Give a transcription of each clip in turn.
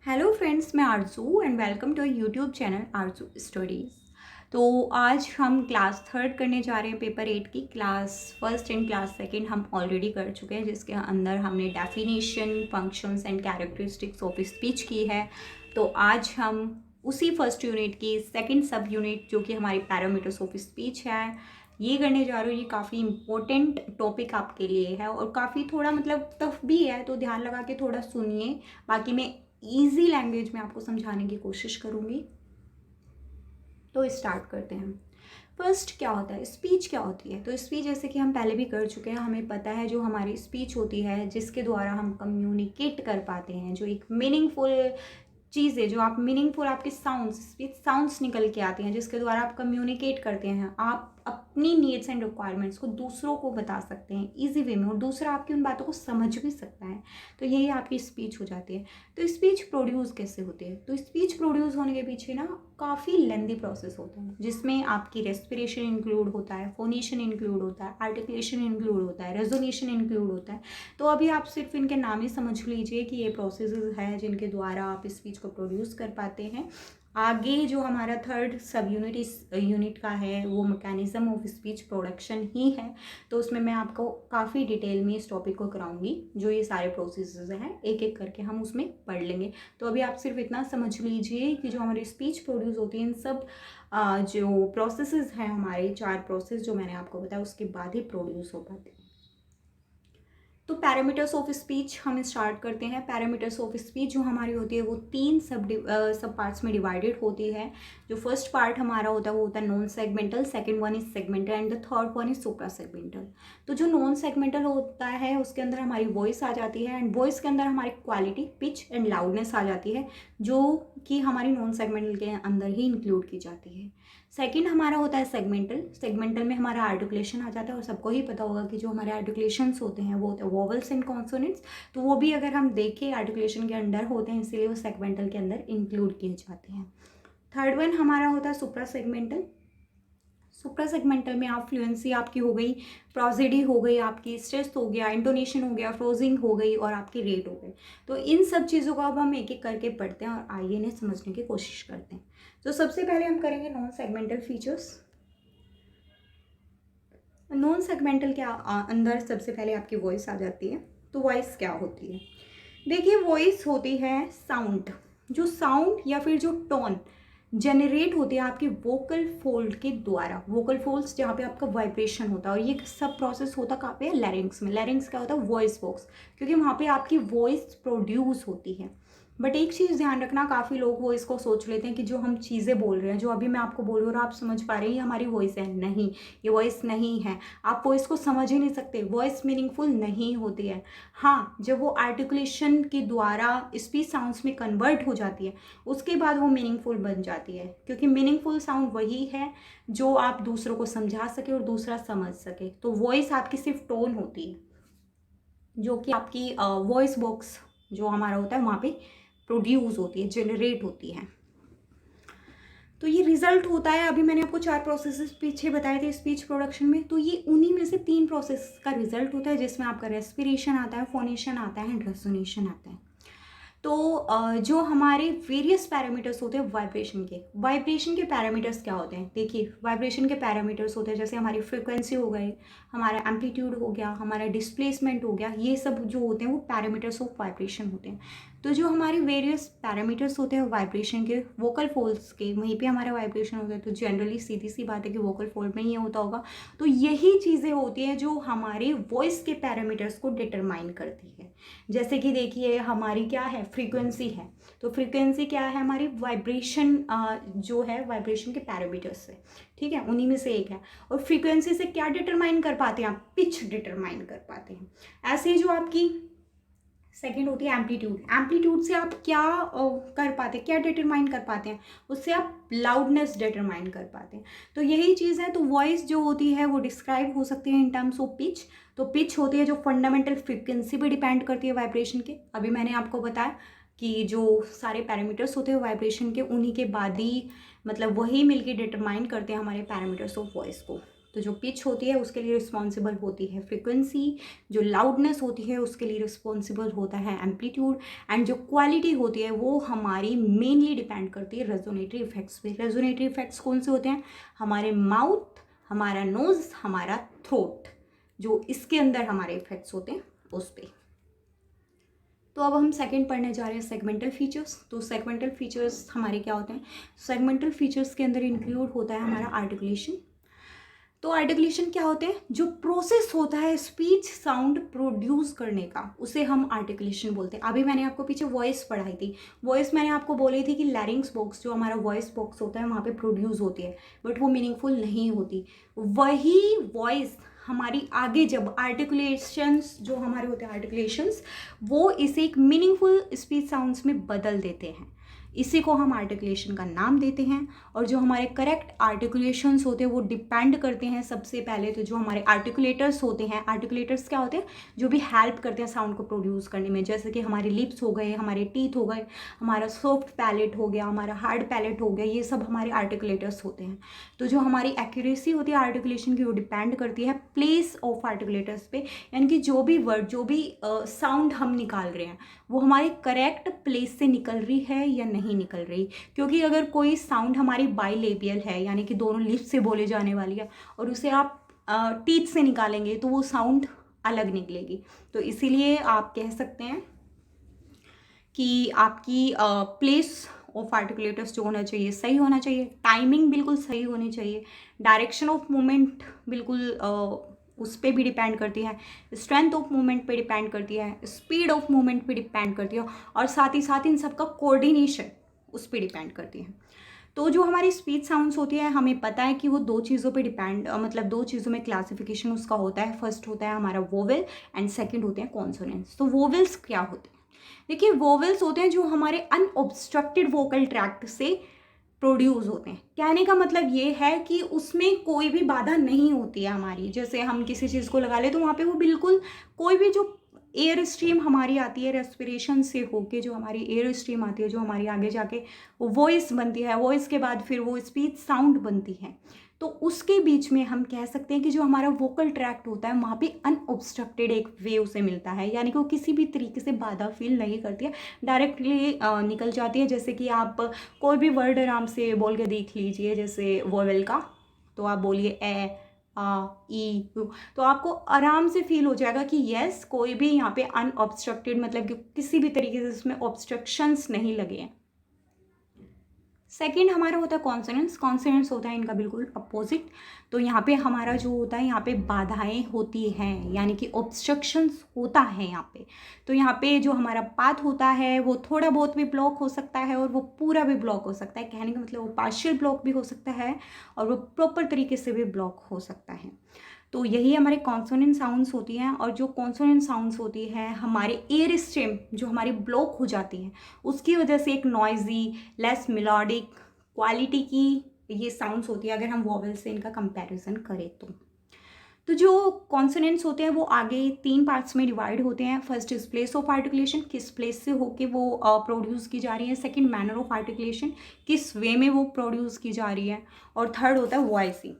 Hello friends, मैं Arzoo and welcome to YouTube channel Arzoo studies. तो आज हम क्लास थर्ड करने जा रहे हैं। पेपर 8 की class first and class second हम ऑलरेडी कर चुके हैं, जिसके अंदर हमने definition, functions and characteristics of speech की है। तो आज हम उसी फर्स्ट यूनिट की सेकंड सब यूनिट, जो कि हमारी पैरामीटर्स ऑफ स्पीच है, ये करने जा रहे हो। ये काफ़ी इंपॉर्टेंट टॉपिक आपके लिए है और काफ़ी थोड़ा मतलब टफ भी है, तो ध्यान लगा के थोड़ा सुनिए। बाकी मैं ईजी लैंग्वेज में आपको समझाने की कोशिश करूँगी। तो स्टार्ट करते हैं। फर्स्ट क्या होता है, स्पीच क्या होती है। तो स्पीच जैसे कि हम पहले भी कर चुके हैं, हमें पता है जो हमारी स्पीच होती है, जिसके द्वारा हम कम्युनिकेट कर पाते हैं, जो एक मीनिंगफुल चीज़ें, जो आप मीनिंगफुल आपके साउंड्स, स्पीच साउंड्स निकल के आती हैं, जिसके द्वारा आप कम्युनिकेट करते हैं। आप अपनी नीड्स एंड रिक्वायरमेंट्स को दूसरों को बता सकते हैं इजी वे में, और दूसरा आपकी उन बातों को समझ भी सकता है। तो यही आपकी स्पीच हो जाती है। तो स्पीच प्रोड्यूस कैसे होती है। तो स्पीच प्रोड्यूस होने के पीछे ना काफ़ी लेंदी प्रोसेस होता है, जिसमें आपकी रेस्पिरेशन इंक्लूड होता है, फोनेशन इंक्लूड होता है, आर्टिकुलेशन इंक्लूड होता है, रेजोनेशन इंक्लूड होता है। तो अभी आप सिर्फ इनके नाम ही समझ लीजिए कि ये प्रोसेसेस हैं जिनके द्वारा आप स्पीच को प्रोड्यूस कर पाते हैं। आगे जो हमारा थर्ड सब यूनिट इस यूनिट का है, वो मैकेनिज्म ऑफ स्पीच प्रोडक्शन ही है। तो उसमें मैं आपको काफ़ी डिटेल में इस टॉपिक को कराऊंगी। जो ये सारे प्रोसेसेस हैं, एक एक करके हम उसमें पढ़ लेंगे। तो अभी आप सिर्फ इतना समझ लीजिए कि जो हमारी स्पीच प्रोड्यूस होती है, इन सब जो प्रोसेसेस हैं, हमारे 4 प्रोसेस जो मैंने आपको बताया, उसके बाद ही प्रोड्यूस हो पाते हैं। तो पैरामीटर्स ऑफ स्पीच हम स्टार्ट करते हैं। पैरामीटर्स ऑफ स्पीच जो हमारी होती है, वो 3 सब पार्ट्स में डिवाइडेड होती है। जो फर्स्ट पार्ट हमारा होता है वो होता है non segmental, second one is segmental and the third one is supra segmental. तो जो नॉन सेगमेंटल होता है, उसके अंदर हमारी वॉइस आ जाती है, एंड वॉइस के अंदर हमारी क्वालिटी, पिच एंड लाउडनेस आ जाती है, जो कि हमारी नॉन सेगमेंटल के अंदर ही इंक्लूड की जाती है। सेकंड हमारा होता है सेगमेंटल। सेगमेंटल में हमारा आर्टिकुलेशन आ जाता है, और सबको ही पता होगा कि जो हमारे आर्टिकुलेशंस होते हैं वो होते हैं वोवल्स एंड कॉन्सोनेंट्स। तो वो भी अगर हम देखें आर्टिकुलेशन के अंडर होते हैं, इसीलिए वो सेगमेंटल के अंदर इंक्लूड किए जाते हैं। थर्ड वन हमारा होता है सुप्रा सेगमेंटल। सुप्रा सेगमेंटल में आप फ्लुएंसी आपकी हो गई, प्रोसिडी हो गई, आपकी स्ट्रेस हो गया, इंटोनेशन हो गया, फ्रोजिंग हो गई, और आपकी रेट हो गई। तो इन सब चीज़ों को अब हम एक एक करके पढ़ते हैं और आइए इन्हें समझने की कोशिश करते हैं। तो सबसे पहले हम करेंगे non segmental features. Non segmental के अंदर सबसे पहले आपकी वॉइस आ जाती है। तो वॉइस क्या होती है, देखिए वॉइस होती है साउंड, जो साउंड या फिर जो टोन जनरेट होती है आपके वोकल फोल्ड के द्वारा। वोकल फोल्ड्स जहाँ पे आपका वाइब्रेशन होता है, और ये सब प्रोसेस होता कहाँ पे है, लैरिंग्स में। लैरिंग्स क्या होता है, वॉइस बॉक्स, क्योंकि वहाँ पे आपकी वॉइस प्रोड्यूस होती है। बट एक चीज़ ध्यान रखना, काफ़ी लोग वो इसको सोच लेते हैं कि जो हम चीज़ें बोल रहे हैं, जो अभी मैं आपको बोल रही हूँ और आप समझ पा रहे हैं, ये हमारी वॉइस है। नहीं, ये वॉइस नहीं है। आप वॉइस को समझ ही नहीं सकते। वॉइस मीनिंगफुल नहीं होती है। हाँ, जब वो आर्टिकुलेशन के द्वारा स्पीच साउंड्स में कन्वर्ट हो जाती है, उसके बाद वो मीनिंगफुल बन जाती है, क्योंकि मीनिंगफुल साउंड वही है जो आप दूसरों को समझा सके और दूसरा समझ सके। तो वॉइस आपकी सिर्फ टोन होती है, जो कि आपकी वॉइस बॉक्स जो हमारा होता है वहाँ पे प्रोड्यूस होती है, जनरेट होती है। तो ये रिजल्ट होता है, अभी मैंने आपको 4 प्रोसेसेस पीछे बताए थे स्पीच प्रोडक्शन में, तो ये उन्हीं में से 3 प्रोसेस का रिजल्ट होता है, जिसमें आपका रेस्पिरेशन आता है, फोनेशन आता है एंड रेजोनेशन आता है। तो जो हमारे वेरियस पैरामीटर्स होते हैं वाइब्रेशन के पैरामीटर्स क्या होते हैं, देखिए वाइब्रेशन के पैरामीटर्स होते हैं, जैसे हमारी फ्रिक्वेंसी हो गई, हमारा एम्पलीट्यूड हो गया, हमारा डिस्प्लेसमेंट हो गया, ये सब जो होते हैं वो पैरामीटर्स ऑफ वाइब्रेशन होते हैं। तो जो हमारे वेरियस पैरामीटर्स होते हैं वाइब्रेशन के, वोकल फोल्ड्स के, वहीं पे हमारा वाइब्रेशन होता है। तो जनरली सीधी सी बात है कि वोकल फोल्ड में ही होता होगा। तो यही चीज़ें होती हैं जो हमारे वॉइस के पैरामीटर्स को डिटरमाइन करती है। जैसे कि देखिए हमारी क्या है, फ्रीक्वेंसी है। तो फ्रीक्वेंसी क्या है, हमारी वाइब्रेशन जो है वाइब्रेशन के पैरामीटर्स से, ठीक है, उन्हीं में से एक है। और फ्रीक्वेंसी से क्या डिटरमाइन कर पाते हैं आप, पिच डिटरमाइन कर पाते हैं। ऐसे ही जो आपकी सेकेंड होती है एम्पलीट्यूड। एम्पलीट्यूड से आप क्या कर पाते हैं, क्या डिटरमाइन कर पाते हैं, उससे आप लाउडनेस डिटरमाइन कर पाते हैं। तो यही चीज़ है। तो वॉइस जो होती है वो डिस्क्राइब हो सकती है इन टर्म्स ऑफ पिच। तो पिच होती है जो फंडामेंटल फ्रिक्वेंसी पे डिपेंड करती है वाइब्रेशन के। अभी मैंने आपको बताया कि जो सारे पैरामीटर्स होते हैं वाइब्रेशन के, उन्हीं के बाद ही मतलब वही मिलके डिटरमाइन करते हैं हमारे पैरामीटर्स ऑफ वॉइस को। तो जो पिच होती है उसके लिए रिस्पॉन्सिबल होती है फ्रीक्वेंसी, जो लाउडनेस होती है उसके लिए रिस्पॉन्सिबल होता है एम्पलीट्यूड, एंड जो क्वालिटी होती है वो हमारी मेनली डिपेंड करती है रेजोनेटरी इफेक्ट्स पे। रेजोनेटरी इफेक्ट्स कौन से होते हैं? हमारे माउथ, हमारा नोज, हमारा थ्रोट, जो इसके अंदर हमारे इफेक्ट्स होते हैं उस पर। तो अब हम सेकंड पढ़ने जा रहे हैं सेगमेंटल फीचर्स। तो सेगमेंटल फीचर्स हमारे क्या होते हैं? सेगमेंटल फीचर्स के अंदर इंक्लूड होता है हमारा आर्टिकुलेशन। तो आर्टिकुलेशन क्या होते हैं? जो प्रोसेस होता है स्पीच साउंड प्रोड्यूस करने का, उसे हम आर्टिकुलेशन बोलते हैं। अभी मैंने आपको पीछे वॉइस पढ़ाई थी, वॉइस मैंने आपको बोली थी कि लैरिंग्स बॉक्स, जो हमारा वॉइस बॉक्स होता है वहाँ पे प्रोड्यूस होती है, बट वो मीनिंगफुल नहीं होती। वही वॉइस हमारी आगे जब आर्टिकुलेशंस जो हमारे होते हैं आर्टिकुलेशंस, वो इसे एक मीनिंगफुल स्पीच साउंड्स में बदल देते हैं। इसी को हम आर्टिकुलेशन का नाम देते हैं। और जो हमारे करेक्ट आर्टिकुलेशंस होते हैं वो डिपेंड करते हैं सबसे पहले तो जो हमारे आर्टिकुलेटर्स होते हैं। आर्टिकुलेटर्स क्या होते हैं? जो भी हेल्प करते हैं साउंड को प्रोड्यूस करने में, जैसे कि हमारे लिप्स हो गए, हमारे टीथ हो गए, हमारा सॉफ्ट पैलेट हो गया, हमारा हार्ड पैलेट हो गया, ये सब हमारे आर्टिकुलेटर्स होते हैं। तो जो हमारी एक्यूरेसी होती है आर्टिकुलेशन की वो डिपेंड करती है प्लेस ऑफ आर्टिकुलेटर्स पे, यानी कि जो भी वर्ड, जो भी साउंड हम निकाल रहे हैं वो हमारे करेक्ट प्लेस से निकल रही है या नहीं निकल रही। क्योंकि अगर कोई साउंड हमारी बाइलेबियल है, यानी कि दोनों लिप्स से बोले जाने वाली है, और उसे आप टीथ से निकालेंगे तो वो साउंड अलग निकलेगी। तो इसीलिए आप कह सकते हैं कि आपकी प्लेस ऑफ आर्टिकुलेटर्स जो होना चाहिए सही होना चाहिए, टाइमिंग बिल्कुल सही होनी चाहिए, डायरेक्शन ऑफ मूवमेंट बिल्कुल उस पर भी डिपेंड करती है, स्ट्रेंथ ऑफ मूवमेंट पे डिपेंड करती है, स्पीड ऑफ मूवमेंट पे डिपेंड करती है, और साथ ही साथ इन सबका कोऑर्डिनेशन उस पर डिपेंड करती है। तो जो हमारी स्पीच साउंड्स होती है हमें पता है कि वो दो चीज़ों पे डिपेंड, मतलब दो चीज़ों में क्लासिफिकेशन उसका होता है। फर्स्ट होता है हमारा वोवेल एंड सेकंड होते हैं कॉन्सोनेंट्स। तो वोवेल्स क्या होते हैं? देखिए, वोवेल्स होते हैं जो हमारे अनऑब्स्ट्रक्टेड वोकल ट्रैक्ट से प्रोड्यूस होते हैं। कहने का मतलब ये है कि उसमें कोई भी बाधा नहीं होती है हमारी। जैसे हम किसी चीज़ को लगा ले तो वहाँ पे वो बिल्कुल कोई भी जो एयर स्ट्रीम हमारी आती है रेस्पिरेशन से होके, जो हमारी एयर स्ट्रीम आती है, जो हमारी आगे जाके वो वॉइस बनती है, वॉइस के बाद फिर वो स्पीच साउंड बनती है, तो उसके बीच में हम कह सकते हैं कि जो हमारा वोकल ट्रैक्ट होता है वहाँ पे अनऑब्स्ट्रक्टेड एक वे उसे मिलता है, यानी कि वो किसी भी तरीके से बाधा फील नहीं करती है, डायरेक्टली निकल जाती है। जैसे कि आप कोई भी वर्ड आराम से बोल के देख लीजिए, जैसे वोवेल का, तो आप बोलिए ए आ ई उ, तो आपको आराम से फील हो जाएगा कि यस कोई भी यहाँ पे अनऑब्स्ट्रक्टेड, मतलब कि किसी भी तरीके से इसमें ऑब्स्ट्रक्शंस नहीं लगे हैं। सेकेंड हमारा होता है कॉन्सोनेंट्स। कॉन्सोनेंट्स होता है इनका बिल्कुल अपोजिट। तो यहाँ पे हमारा जो होता है यहाँ पे बाधाएं होती हैं, यानी कि ऑब्स्ट्रक्शंस होता है यहाँ पे। तो यहाँ पे जो हमारा पाथ होता है वो थोड़ा बहुत भी ब्लॉक हो सकता है और वो पूरा भी ब्लॉक हो सकता है। कहने का मतलब वो पार्शियल ब्लॉक भी हो सकता है और वो प्रॉपर तरीके से भी ब्लॉक हो सकता है। तो यही हमारे कॉन्सोनेंट साउंड्स होती हैं। और जो कॉन्सोनेंट साउंड्स होती है हमारे एयर स्ट्रीम जो हमारी ब्लॉक हो जाती है उसकी वजह से एक नॉइजी, लेस मेलोडिक क्वालिटी की ये साउंड्स होती है, अगर हम वॉवेल से इनका कंपैरिजन करें तो जो कॉन्सोनेंट्स होते हैं वो आगे 3 पार्ट्स में डिवाइड होते हैं। First is place of articulation, किस प्लेस से होके वो प्रोड्यूस की जा रही है। सेकंड मैनर ऑफ आर्टिकुलेशन, किस वे में वो प्रोड्यूस की जा रही है। और थर्ड होता है वॉइसिंग।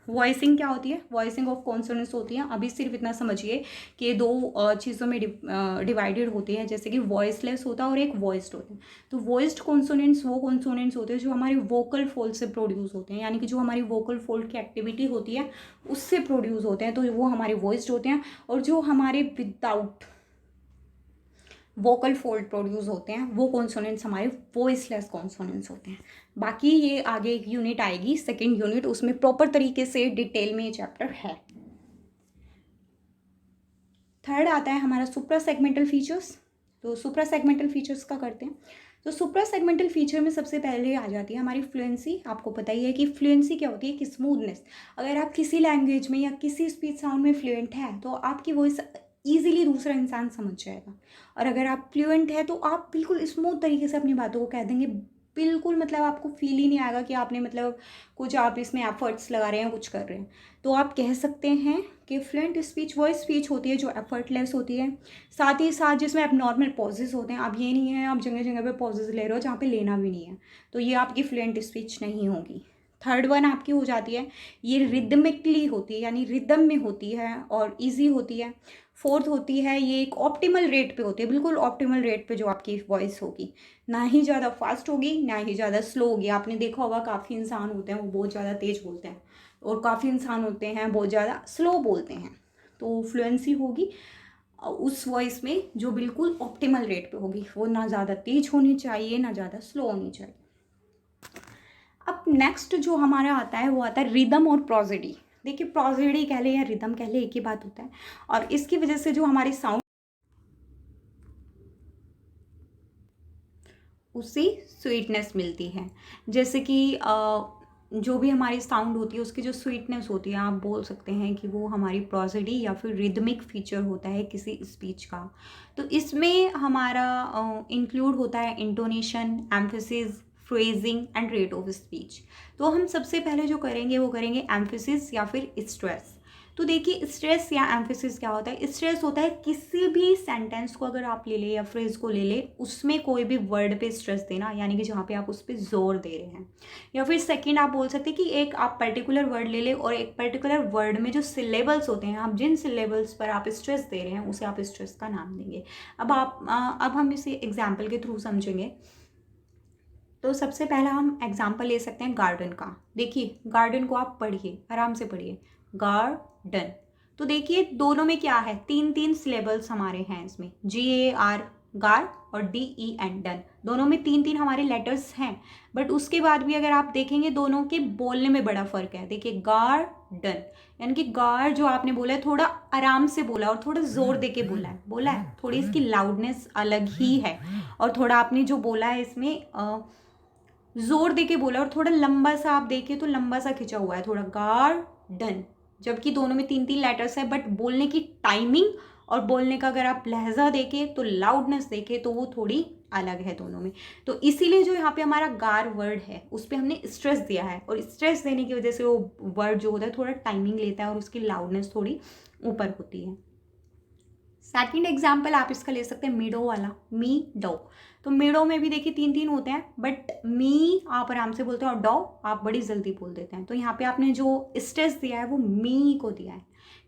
वॉइसिंग क्या होती है? वॉइसिंग ऑफ कॉन्सोनेंट्स होती है। अभी सिर्फ इतना समझिए कि ये दो चीज़ों में डिवाइडेड होती है, जैसे कि वॉइसलेस होता है और एक वॉइस्ड होता है। तो वॉइस्ड कॉन्सोनेंट्स वो कॉन्सोनेंट्स होते हैं जो हमारी वोकल फोल्ड से प्रोड्यूस होते हैं, यानी कि जो हमारी वोकल फोल्ड की एक्टिविटी होती है उससे प्रोड्यूस होते हैं, तो वो हमारे वॉइस्ड होते हैं। और जो हमारे विदाउट वोकल फोल्ड प्रोड्यूस होते हैं वो कॉन्सोनेंट्स हमारे वॉइसलेस कॉन्सोनेंट्स होते हैं। बाकी ये आगे एक यूनिट आएगी, सेकेंड यूनिट, उसमें प्रॉपर तरीके से डिटेल में ये चैप्टर है। थर्ड आता है हमारा सुप्रा सेगमेंटल फीचर्स। तो सुप्रा सेगमेंटल फीचर्स का करते हैं। तो सुप्रा सेगमेंटल फीचर में सबसे पहले आ जाती है हमारी फ्लुएंसी। आपको पता ही है कि फ्लुएंसी क्या होती है, कि स्मूथनेस। अगर आप किसी लैंग्वेज में या किसी स्पीच साउंड में फ्लुएंट है तो आपकी वॉइस ईजिली दूसरा इंसान समझ जाएगा। और अगर आप फ्लुएंट है तो आप बिल्कुल स्मूथ तरीके से अपनी बातों को कह देंगे, बिल्कुल मतलब आपको फील ही नहीं आएगा कि आपने मतलब कुछ आप इसमें एफर्ट्स लगा रहे हैं, कुछ कर रहे हैं। तो आप कह सकते हैं कि फ्लुएंट स्पीच वो स्पीच होती है जो एफर्टलेस होती है, साथ ही साथ जिसमें आप नॉर्मल पॉजेज होते हैं। आप ये नहीं है आप जगह जगह पे पॉजेज ले रहे हो जहाँ पे लेना भी नहीं है, तो ये आपकी फ्लुएंट स्पीच नहीं होगी। थर्ड वन आपकी हो जाती है ये रिदमिकली होती है, यानी रिदम में होती है और इजी होती है। फोर्थ होती है ये एक ऑप्टिमल रेट पे होती है, बिल्कुल ऑप्टिमल रेट पे जो आपकी वॉइस होगी, ना ही ज़्यादा फास्ट होगी ना ही ज़्यादा स्लो होगी। आपने देखा होगा काफ़ी इंसान होते हैं वो बहुत ज़्यादा तेज़ बोलते हैं और काफ़ी इंसान होते हैं बहुत ज़्यादा स्लो बोलते हैं। तो फ्लुएंसी होगी उस वॉइस में जो बिल्कुल ऑप्टिमल रेट पे होगी, वो ना ज़्यादा तेज होनी चाहिए ना ज़्यादा स्लो होनी चाहिए। अब नेक्स्ट जो हमारा आता है वो आता है रिदम और प्रोजेडी। देखिए प्रोजेडी कह ले या रिदम कह ले एक ही बात होता है, और इसकी वजह से जो हमारी साउंड उसी स्वीटनेस मिलती है। जैसे कि जो भी हमारी साउंड होती है उसकी जो स्वीटनेस होती है, आप बोल सकते हैं कि वो हमारी प्रोजेडी या फिर रिदमिक फीचर होता है किसी स्पीच का। तो इसमें हमारा इंक्लूड होता है intonation, emphasis, phrasing and rate of speech. तो हम सबसे पहले जो करेंगे वो करेंगे एम्फेसिस या फिर स्ट्रेस। तो देखिए स्ट्रेस या एम्फेसिस क्या होता है। स्ट्रेस होता है किसी भी सेंटेंस को अगर आप ले ले या फ्रेज को ले ले, उसमें कोई भी वर्ड पे स्ट्रेस देना, यानी कि जहाँ पे आप उस पर जोर दे रहे हैं। या फिर सेकंड आप बोल सकते हैं कि एक आप पर्टिकुलर वर्ड ले ले और एक पर्टिकुलर वर्ड में जो सिलेबल्स होते हैं, आप जिन सिलेबल्स पर आप स्ट्रेस दे रहे हैं उसे आप स्ट्रेस का नाम देंगे। अब हम इसे एग्जाम्पल के थ्रू समझेंगे। तो सबसे पहला हम एग्जाम्पल ले सकते हैं गार्डन का। देखिए गार्डन को आप पढ़िए, आराम से पढ़िए, गार्डन। तो देखिए दोनों में क्या है, तीन तीन सिलेबल्स हमारे हैं इसमें, GAR गार और DEN डन, दोनों में तीन तीन हमारे लेटर्स हैं। बट उसके बाद भी अगर आप देखेंगे दोनों के बोलने में बड़ा फर्क है। देखिए गार्डन, यानी कि गार जो आपने बोला है थोड़ा आराम से बोला और थोड़ा जोर दे के बोला है, थोड़ी इसकी लाउडनेस अलग ही है। और थोड़ा आपने जो बोला है इसमें जोर दे के बोला और थोड़ा लंबा सा, आप देखिए तो लंबा सा खिंचा हुआ है थोड़ा, गार्डन। जबकि दोनों में तीन तीन लेटर्स है, बट बोलने की टाइमिंग और बोलने का अगर आप लहजा देखें तो लाउडनेस देखें तो वो थोड़ी अलग है दोनों में। तो इसीलिए जो यहाँ पे हमारा गार वर्ड है उस पर हमने स्ट्रेस दिया है, और स्ट्रेस देने की वजह से वो वर्ड जो होता है थोड़ा टाइमिंग लेता है और उसकी लाउडनेस थोड़ी ऊपर होती है। सेकंड एग्जाम्पल आप इसका ले सकते हैं मीडो वाला, मी डो। तो मीडो में भी देखिए तीन तीन होते हैं, बट मी आप आराम से बोलते हैं और डो आप बड़ी जल्दी बोल देते हैं। तो यहाँ पे आपने जो स्ट्रेस दिया है वो मी को दिया है,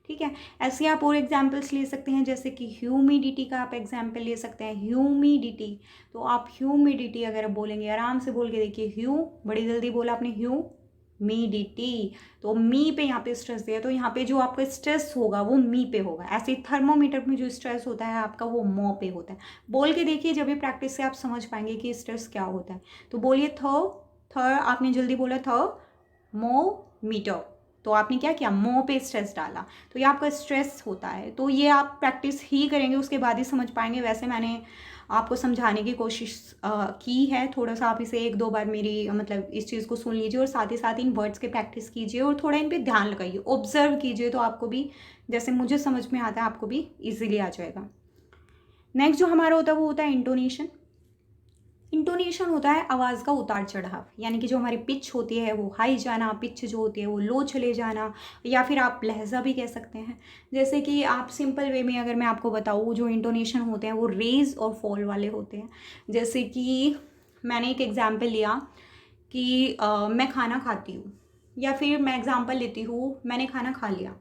ठीक है। ऐसे आप और एग्जाम्पल्स ले सकते हैं, जैसे कि ह्यूमिडिटी का आप एग्जाम्पल ले सकते हैं, ह्यूमिडिटी। तो आप ह्यूमिडिटी अगर बोलेंगे, आराम से बोल के देखिए, ह्यू बड़ी जल्दी बोला आपने, ह्यूमिडिटी। तो मी पे यहाँ पे स्ट्रेस दिया, तो यहाँ पे जो आपका स्ट्रेस होगा वो मी पे होगा। ऐसे ही थर्मोमीटर में जो स्ट्रेस होता है आपका वो मो पे होता है। बोल के देखिए, जब भी प्रैक्टिस से आप समझ पाएंगे कि स्ट्रेस क्या होता है। तो बोलिए थर आपने जल्दी बोला, मीटर, तो आपने क्या किया, मो पे स्ट्रेस डाला, तो ये आपका स्ट्रेस होता है। तो ये आप प्रैक्टिस ही करेंगे उसके बाद ही समझ पाएंगे। वैसे मैंने आपको समझाने की कोशिश की है, थोड़ा सा आप इसे एक दो बार मेरी मतलब इस चीज़ को सुन लीजिए और साथ ही साथ इन वर्ड्स के प्रैक्टिस कीजिए और थोड़ा इन पे ध्यान लगाइए, ऑब्जर्व कीजिए, तो आपको भी जैसे मुझे समझ में आता है आपको भी ईजिली आ जाएगा। नेक्स्ट जो हमारा होता है वो होता है इंटोनेशन। इंटोनेशन होता है आवाज़ का उतार चढ़ाव, यानी कि जो हमारी पिच होती है वो हाई जाना, पिच जो होती है वो लो चले जाना, या फिर आप लहजा भी कह सकते हैं। जैसे कि आप सिंपल वे में अगर मैं आपको बताऊँ, जो इंटोनेशन होते हैं वो रेज और फॉल वाले होते हैं। जैसे कि मैंने एक एग्जाम्पल लिया कि मैं खाना खाती हूँ, या फिर मैं एग्जाम्पल लेती हूँ मैंने खाना खा लिया,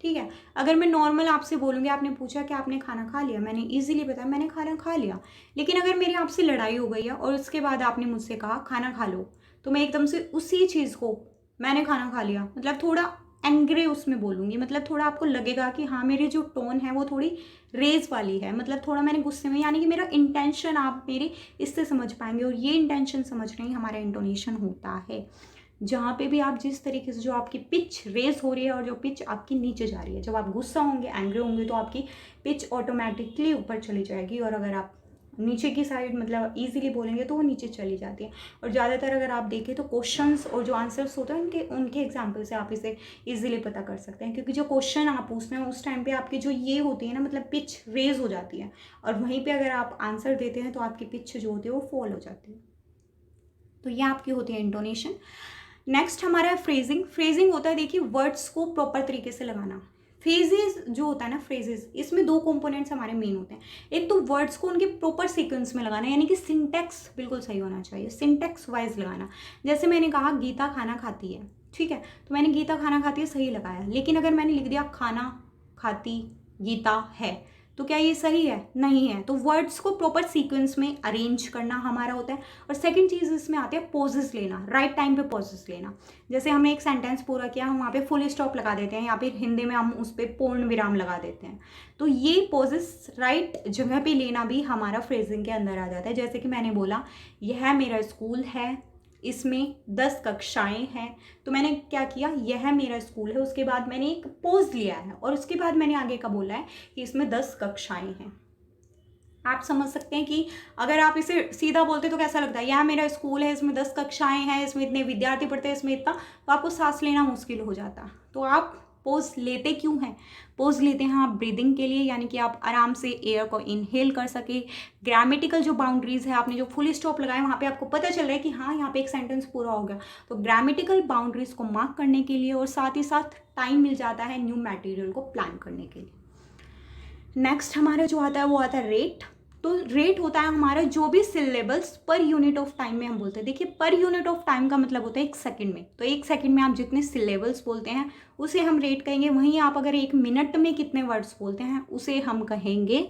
ठीक है। अगर मैं नॉर्मल आपसे बोलूँगी, आपने पूछा कि आपने खाना खा लिया, मैंने इजीली बताया मैंने खाना खा लिया। लेकिन अगर मेरी आपसे लड़ाई हो गई है और उसके बाद आपने मुझसे कहा खाना खा लो, तो मैं एकदम से उसी चीज़ को मैंने खाना खा लिया मतलब थोड़ा एंग्री उसमें बोलूँगी, मतलब थोड़ा आपको लगेगा कि हाँ मेरी जो टोन है वो थोड़ी रेज वाली है, मतलब थोड़ा मैंने गुस्से में, यानी कि मेरा इंटेंशन आप मेरे इससे समझ पाएंगे। और ये इंटेंशन समझना ही हमारा इंटोनेशन होता है। जहाँ पे भी आप जिस तरीके से जो आपकी पिच रेज हो रही है और जो पिच आपकी नीचे जा रही है, जब आप गुस्सा होंगे, एंग्री होंगे, तो आपकी पिच ऑटोमेटिकली ऊपर चली जाएगी, और अगर आप नीचे की साइड मतलब इजीली बोलेंगे तो वो नीचे चली जाती है। और ज़्यादातर अगर आप देखें तो क्वेश्चंस और जो आंसर्स होते हैं उनके एग्जाम्पल से आप इसे इजीली पता कर सकते हैं, क्योंकि जो क्वेश्चन आप पूछते हैं उस टाइम पे आपकी जो ये होती है ना, मतलब पिच रेज हो जाती है, और वहीं पे अगर आप आंसर देते हैं तो आपकी पिच जो होती है वो फॉल हो जाती है। तो ये आपकी होती है इंटोनेशन। नेक्स्ट हमारा फ्रेजिंग। फ्रेजिंग होता है देखिए वर्ड्स को प्रॉपर तरीके से लगाना। फेजेस जो होता है ना, फ्रेजेस, इसमें दो कंपोनेंट्स हमारे मेन होते हैं। एक तो वर्ड्स को उनके प्रॉपर सीक्वेंस में लगाना, यानी कि सिंटेक्स बिल्कुल सही होना चाहिए, सिंटेक्स वाइज लगाना। जैसे मैंने कहा गीता खाना खाती है, ठीक है, तो मैंने गीता खाना खाती है सही लगाया, लेकिन अगर मैंने लिख दिया खाना खाती गीता है, तो क्या ये सही है? नहीं है। तो वर्ड्स को प्रॉपर सीक्वेंस में अरेंज करना हमारा होता है। और सेकंड चीज़ इसमें आती है पॉजेस लेना, राइट टाइम पे पॉजेस लेना। जैसे हमने एक सेंटेंस पूरा किया, हम वहाँ पे फुल स्टॉप लगा देते हैं, या फिर हिंदी में हम उस पर पूर्ण विराम लगा देते हैं। तो ये पॉजेस राइट जगह पे लेना भी हमारा फ्रेजिंग के अंदर आ जाता है। जैसे कि मैंने बोला यह मेरा स्कूल है, इसमें 10 कक्षाएं हैं, तो मैंने क्या किया, यह मेरा स्कूल है, उसके बाद मैंने एक पोज लिया है और उसके बाद मैंने आगे का बोला है कि इसमें 10 कक्षाएं हैं। आप समझ सकते हैं कि अगर आप इसे सीधा बोलते तो कैसा लगता है, यह मेरा स्कूल है, इसमें 10 कक्षाएं हैं, इसमें इतने विद्यार्थी पढ़ते हैं, इसमें इतना, तो आपको सांस लेना मुश्किल हो जाता। तो आप पोज लेते क्यों हैं? पोज लेते हैं आप ब्रीदिंग के लिए, यानी कि आप आराम से एयर को इनहेल कर सके। ग्रामेटिकल जो बाउंड्रीज है, आपने जो फुल स्टॉप लगाए वहाँ पे आपको पता चल रहा है कि हाँ यहाँ पे एक सेंटेंस पूरा हो गया, तो ग्रामेटिकल बाउंड्रीज को मार्क करने के लिए और साथ ही साथ टाइम मिल जाता है न्यू मटेरियल को प्लान करने के लिए। नेक्स्ट हमारा जो आता है वो आता है रेट। तो रेट होता है हमारा जो भी syllables per unit of time में हम बोलते हैं। देखिए पर यूनिट ऑफ टाइम का मतलब होता है 1 सेकंड में, तो 1 सेकंड में आप जितने सिलेबल्स बोलते हैं उसे हम रेट कहेंगे। वहीं आप अगर 1 मिनट में कितने वर्ड्स बोलते हैं उसे हम कहेंगे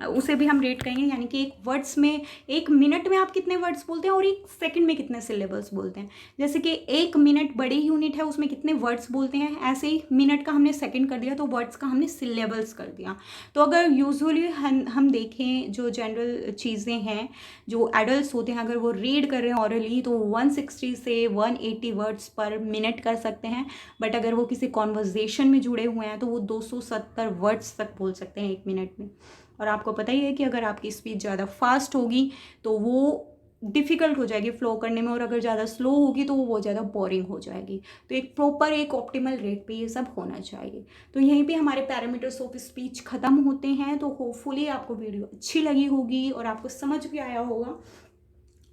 उसे भी हम रेट कहेंगे, यानी कि एक वर्ड्स में 1 मिनट में आप कितने वर्ड्स बोलते हैं और 1 सेकंड में कितने सिलेबल्स बोलते हैं। जैसे कि 1 मिनट बड़ी यूनिट है, उसमें कितने वर्ड्स बोलते हैं, ऐसे ही मिनट का हमने सेकंड कर दिया तो वर्ड्स का हमने सिलेबल्स कर दिया। तो अगर यूजुअली हम देखें जो जनरल चीज़ें हैं, जो एडल्ट होते हैं, अगर वो रीड कर रहे हैं ऑरली तो 160 से 180 वर्ड्स पर मिनट कर सकते हैं। बट अगर वो किसी कॉन्वर्जेशन में जुड़े हुए हैं तो वो 270 वर्ड्स तक बोल सकते हैं 1 मिनट में। और आपको पता ही है कि अगर आपकी स्पीच ज़्यादा फास्ट होगी तो वो डिफ़िकल्ट हो जाएगी फ्लो करने में, और अगर ज़्यादा स्लो होगी तो वो बहुत ज़्यादा बोरिंग हो जाएगी। तो एक प्रॉपर एक ऑप्टिमल रेट पे ये सब होना चाहिए। तो यहीं पे हमारे पैरामीटर्स ऑफ स्पीच ख़त्म होते हैं। तो होपफुली आपको वीडियो अच्छी लगी होगी और आपको समझ भी आया होगा।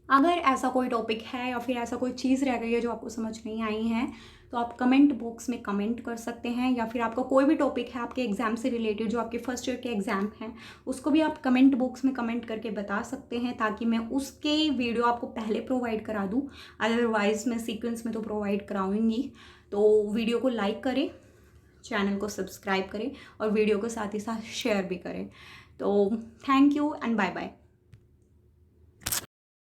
अगर ऐसा कोई टॉपिक है या फिर ऐसा कोई चीज़ रह गई है जो आपको समझ नहीं आई है तो आप कमेंट बॉक्स में कमेंट कर सकते हैं, या फिर आपका कोई भी टॉपिक है आपके एग्ज़ाम से रिलेटेड जो आपके फर्स्ट ईयर के एग्ज़ाम हैं उसको भी आप कमेंट बॉक्स में कमेंट करके बता सकते हैं, ताकि मैं उसके वीडियो आपको पहले प्रोवाइड करा दूँ। अदरवाइज़ मैं सीक्वेंस में तो प्रोवाइड कराऊँगी। तो वीडियो को लाइक करें, चैनल को सब्सक्राइब करें और वीडियो को साथ ही साथ शेयर भी करें। तो thank you and bye bye.